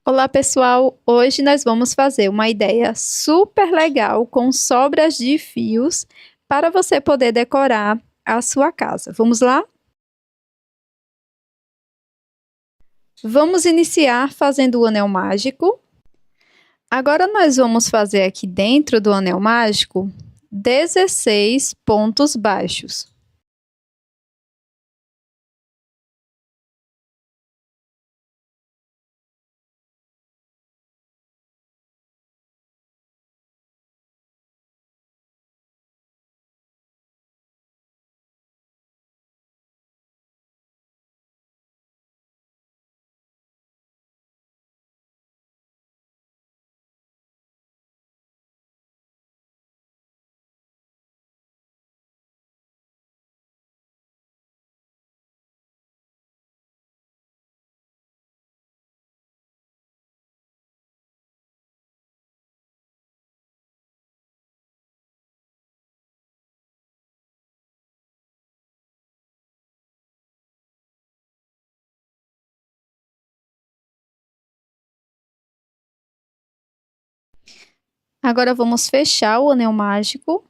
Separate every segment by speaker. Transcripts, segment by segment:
Speaker 1: Olá, pessoal! Hoje nós vamos fazer uma ideia super legal com sobras de fios para você poder decorar a sua casa. Vamos lá? Vamos iniciar fazendo o anel mágico. Agora nós vamos fazer aqui dentro do anel mágico 16 pontos baixos. Agora vamos fechar o anel mágico.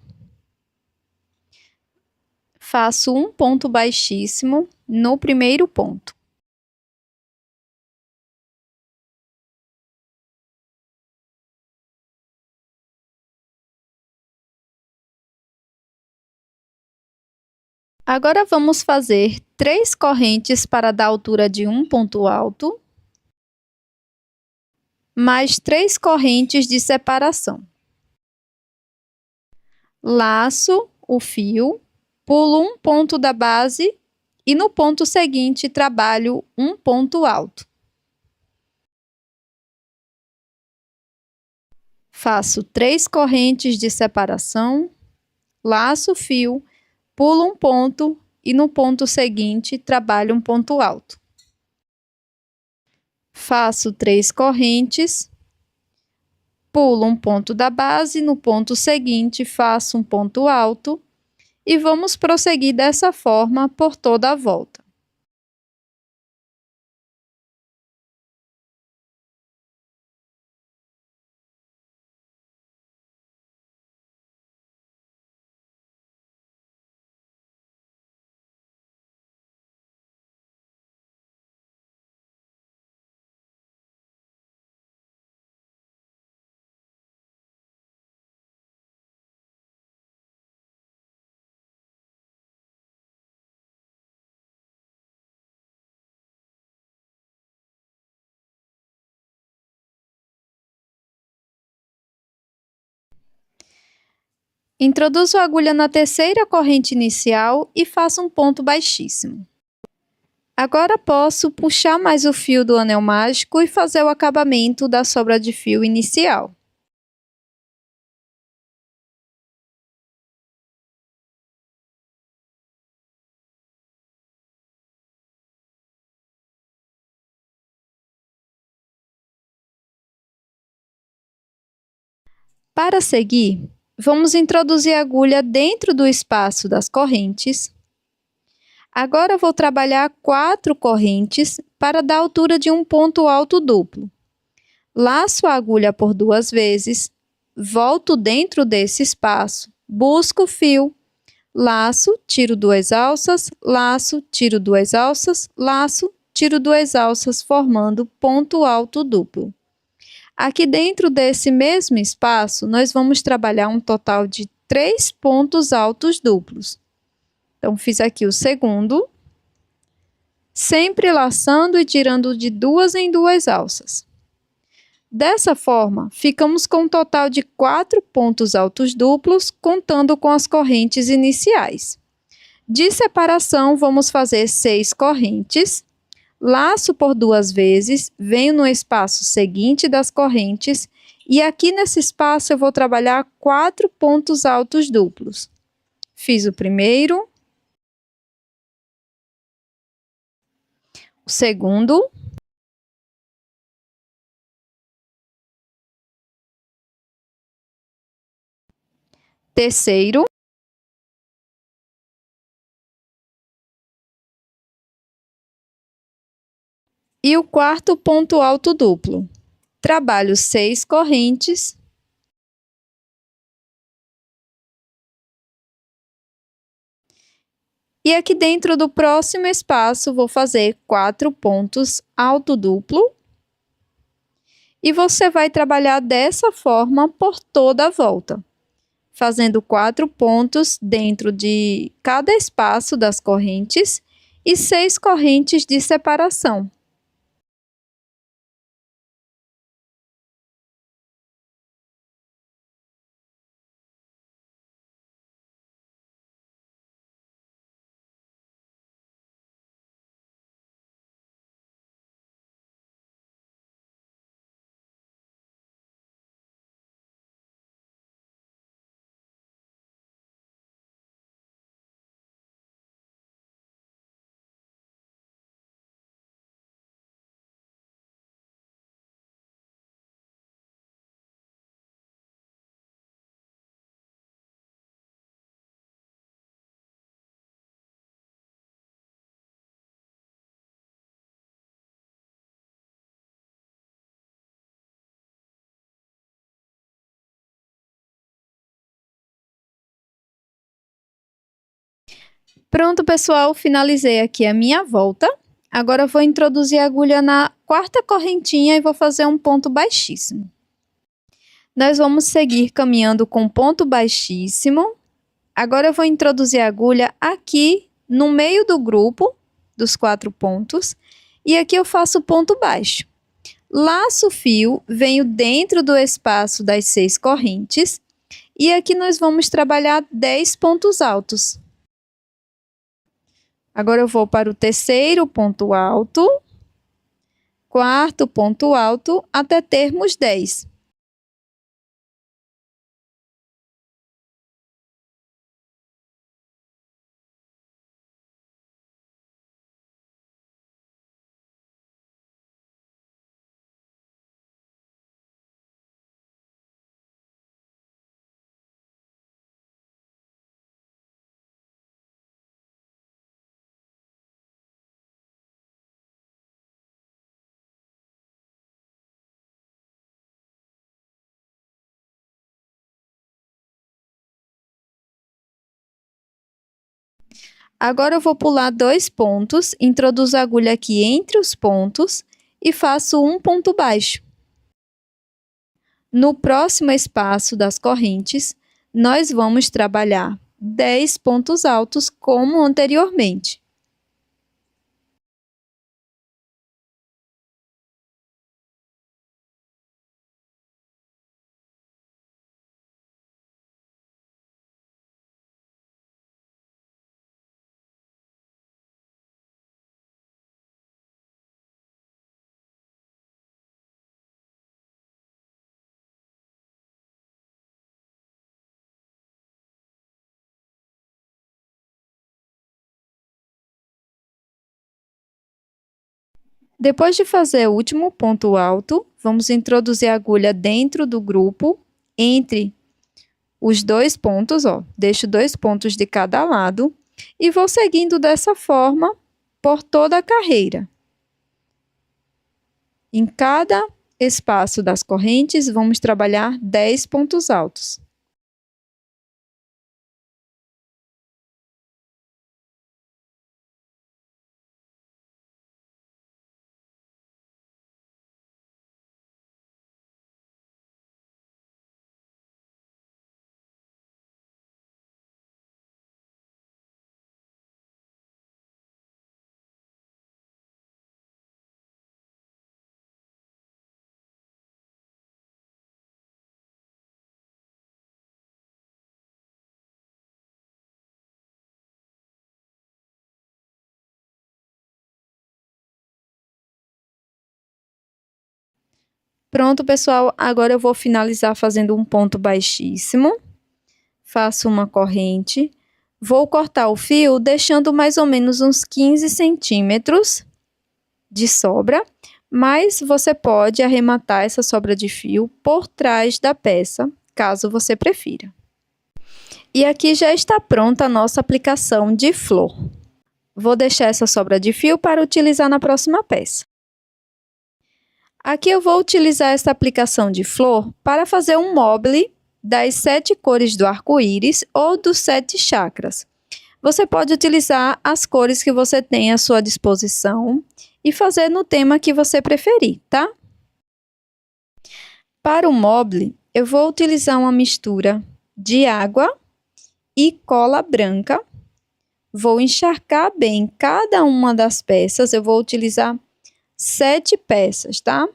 Speaker 1: Faço um ponto baixíssimo no primeiro ponto. Agora vamos fazer 3 correntes para dar altura de um ponto alto, mais 3 correntes de separação. Laço o fio, pulo um ponto da base e no ponto seguinte trabalho um ponto alto. Faço 3 correntes de separação, laço o fio, pulo um ponto e no ponto seguinte trabalho um ponto alto. Faço 3 correntes, pulo um ponto da base, no ponto seguinte faço um ponto alto e vamos prosseguir dessa forma por toda a volta. Introduzo a agulha na terceira corrente inicial e faço um ponto baixíssimo. Agora posso puxar mais o fio do anel mágico e fazer o acabamento da sobra de fio inicial. Para seguir, vamos introduzir a agulha dentro do espaço das correntes. Agora vou trabalhar 4 correntes para dar altura de um ponto alto duplo. Laço a agulha por 2 vezes, volto dentro desse espaço, busco o fio, laço, tiro 2 alças, laço, tiro 2 alças, laço, tiro 2 alças, formando ponto alto duplo. Aqui dentro desse mesmo espaço, nós vamos trabalhar um total de 3 pontos altos duplos. Então, fiz aqui o segundo, sempre laçando e tirando de 2 em 2 alças. Dessa forma, ficamos com um total de 4 pontos altos duplos, contando com as correntes iniciais. De separação, vamos fazer 6 correntes, laço por 2 vezes, venho no espaço seguinte das correntes e aqui nesse espaço eu vou trabalhar 4 pontos altos duplos. Fiz o primeiro, o segundo, terceiro e o quarto ponto alto duplo. trabalho 6 correntes. E aqui dentro do próximo espaço, vou fazer 4 pontos alto duplo. E você vai trabalhar dessa forma por toda a volta, fazendo 4 pontos dentro de cada espaço das correntes e 6 correntes de separação. Pronto, pessoal, finalizei aqui a minha volta. Agora eu vou introduzir a agulha na quarta correntinha e vou fazer um ponto baixíssimo. Nós vamos seguir caminhando com ponto baixíssimo. Agora eu vou introduzir a agulha aqui no meio do grupo dos 4 pontos e aqui eu faço ponto baixo. Laço o fio, venho dentro do espaço das 6 correntes e aqui nós vamos trabalhar 10 pontos altos. Agora eu vou para o terceiro ponto alto, quarto ponto alto, até termos 10. Agora eu vou pular 2 pontos, introduzo a agulha aqui entre os pontos e faço um ponto baixo. No próximo espaço das correntes, nós vamos trabalhar 10 pontos altos como anteriormente. Depois de fazer o último ponto alto, vamos introduzir a agulha dentro do grupo, entre os 2 pontos, ó. Deixo 2 pontos de cada lado e vou seguindo dessa forma por toda a carreira. Em cada espaço das correntes, vamos trabalhar 10 pontos altos. Pronto, pessoal, agora eu vou finalizar fazendo um ponto baixíssimo. Faço uma corrente. Vou cortar o fio deixando mais ou menos uns 15 centímetros de sobra, mas você pode arrematar essa sobra de fio por trás da peça, caso você prefira. E aqui já está pronta a nossa aplicação de flor. Vou deixar essa sobra de fio para utilizar na próxima peça. Aqui eu vou utilizar esta aplicação de flor para fazer um mobile das 7 cores do arco-íris ou dos 7 chakras. Você pode utilizar as cores que você tem à sua disposição e fazer no tema que você preferir, tá? Para o mobile, eu vou utilizar uma mistura de água e cola branca. Vou encharcar bem cada uma das peças, eu vou utilizar 7 peças, tá?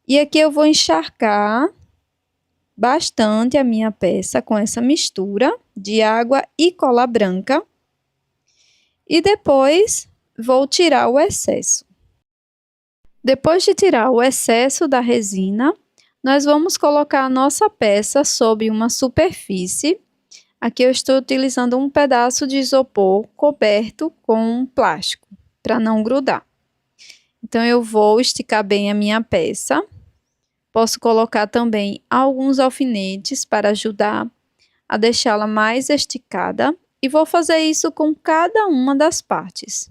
Speaker 1: E aqui eu vou encharcar bastante a minha peça com essa mistura de água e cola branca. E depois vou tirar o excesso. Depois de tirar o excesso da resina, nós vamos colocar a nossa peça sobre uma superfície. Aqui eu estou utilizando um pedaço de isopor coberto com plástico, para não grudar. Então, eu vou esticar bem a minha peça. Posso colocar também alguns alfinetes para ajudar a deixá-la mais esticada. E vou fazer isso com cada uma das partes.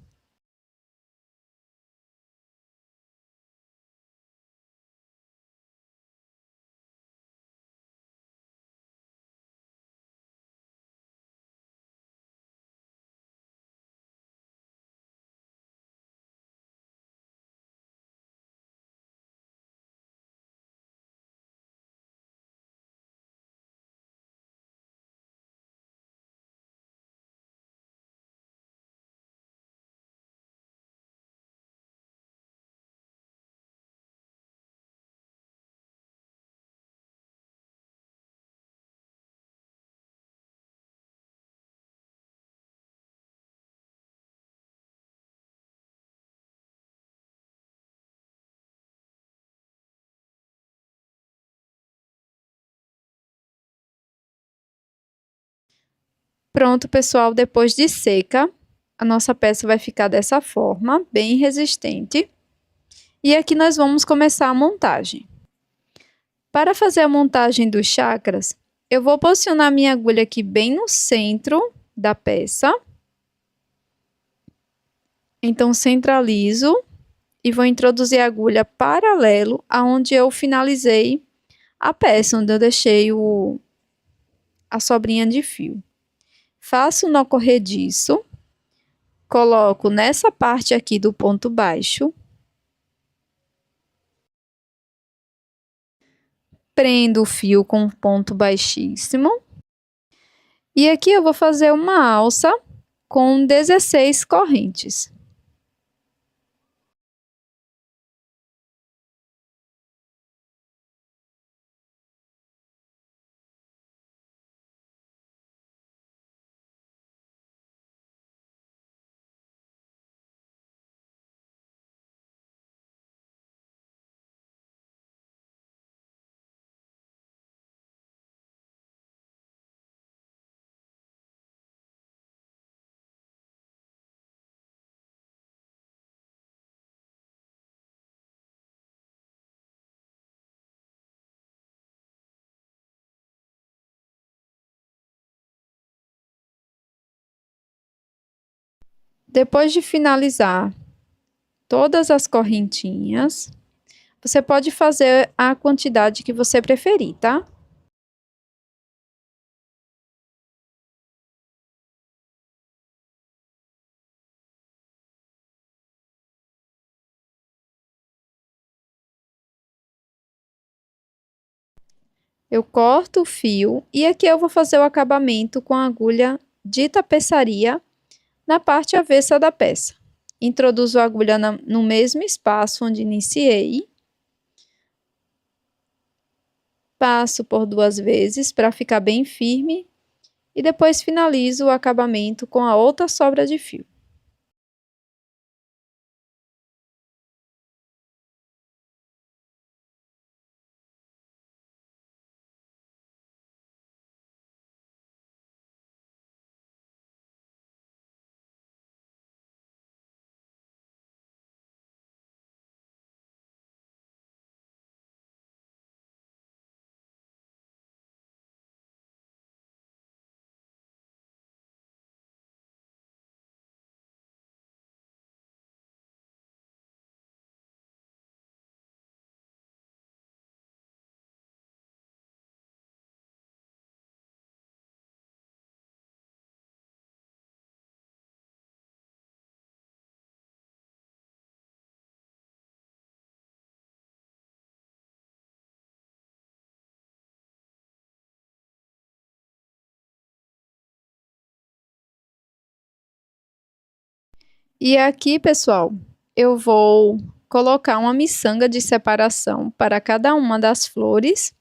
Speaker 1: Pronto, pessoal, depois de seca, a nossa peça vai ficar dessa forma, bem resistente. E aqui nós vamos começar a montagem. Para fazer a montagem dos chakras, eu vou posicionar minha agulha aqui bem no centro da peça. Então, centralizo e vou introduzir a agulha paralelo aonde eu finalizei a peça, onde eu deixei a sobrinha de fio. Faço o nó corrediço, coloco nessa parte aqui do ponto baixo, prendo o fio com um ponto baixíssimo, e aqui eu vou fazer uma alça com 16 correntes. Depois de finalizar todas as correntinhas, você pode fazer a quantidade que você preferir, tá? Eu corto o fio e aqui eu vou fazer o acabamento com a agulha de tapeçaria na parte avessa da peça. Introduzo a agulha no mesmo espaço onde iniciei. Passo por 2 vezes para ficar bem firme e depois finalizo o acabamento com a outra sobra de fio. E aqui, pessoal, eu vou colocar uma miçanga de separação para cada uma das flores,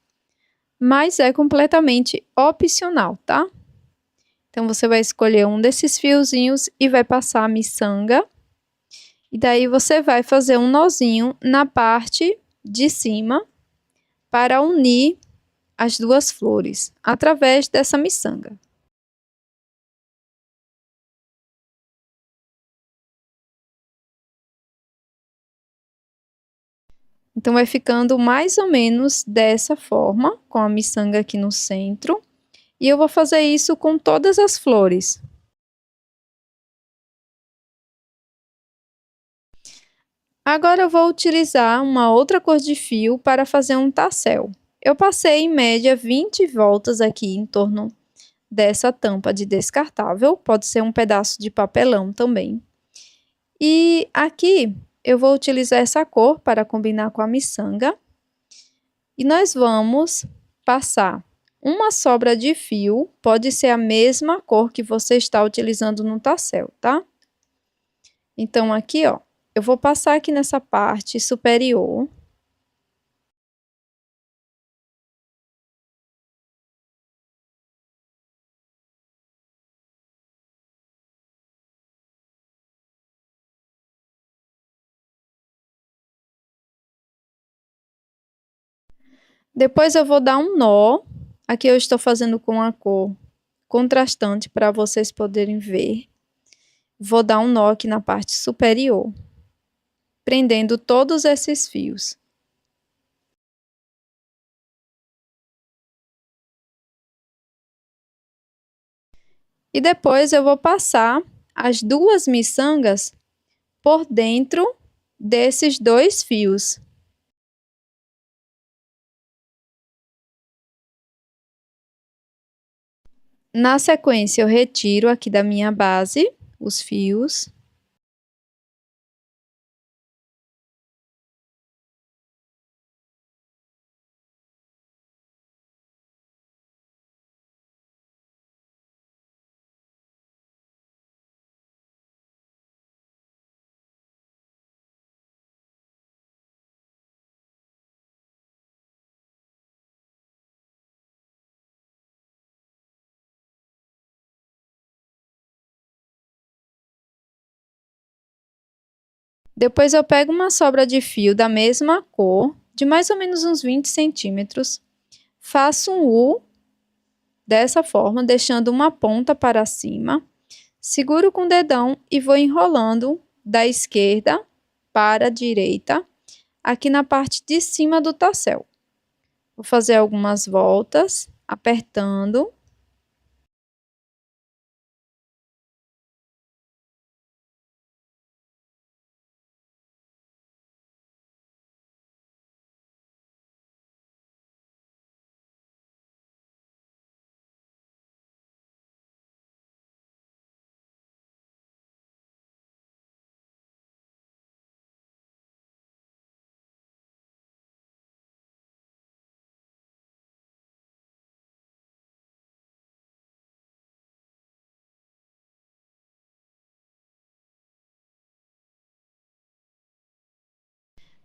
Speaker 1: mas é completamente opcional, tá? Então, você vai escolher um desses fiozinhos e vai passar a miçanga. E daí, você vai fazer um nozinho na parte de cima para unir as duas flores, através dessa miçanga. Então, vai ficando mais ou menos dessa forma, com a miçanga aqui no centro. E eu vou fazer isso com todas as flores. Agora, eu vou utilizar uma outra cor de fio para fazer um tassel. Eu passei, em média, 20 voltas aqui em torno dessa tampa de descartável. Pode ser um pedaço de papelão também. E aqui, eu vou utilizar essa cor para combinar com a miçanga. E nós vamos passar uma sobra de fio, pode ser a mesma cor que você está utilizando no tassel, tá? Então, aqui, ó, eu vou passar aqui nessa parte superior. Depois eu vou dar um nó. Aqui eu estou fazendo com a cor contrastante para vocês poderem ver. Vou dar um nó aqui na parte superior, prendendo todos esses fios. E depois eu vou passar as duas miçangas por dentro desses dois fios. Na sequência, eu retiro aqui da minha base os fios. Depois eu pego uma sobra de fio da mesma cor, de mais ou menos uns 20 centímetros, faço um U dessa forma, deixando uma ponta para cima, seguro com o dedão e vou enrolando da esquerda para a direita, aqui na parte de cima do tassel. Vou fazer algumas voltas, apertando.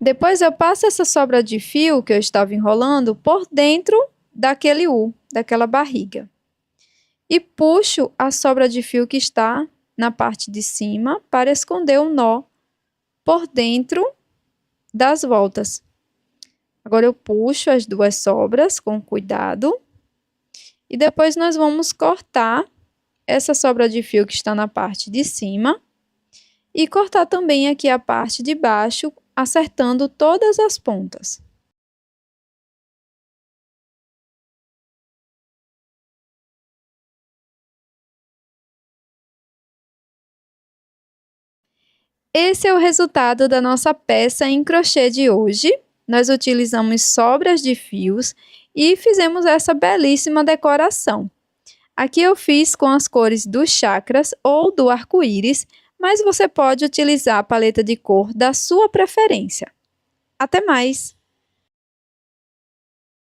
Speaker 1: Depois eu passo essa sobra de fio que eu estava enrolando por dentro daquele U, daquela barriga. E puxo a sobra de fio que está na parte de cima para esconder o nó por dentro das voltas. Agora eu puxo as duas sobras com cuidado. E depois nós vamos cortar essa sobra de fio que está na parte de cima. E cortar também aqui a parte de baixo, acertando todas as pontas. Esse é o resultado da nossa peça em crochê de hoje. Nós utilizamos sobras de fios e fizemos essa belíssima decoração. Aqui eu fiz com as cores dos chakras ou do arco-íris, mas você pode utilizar a paleta de cor da sua preferência. Até mais!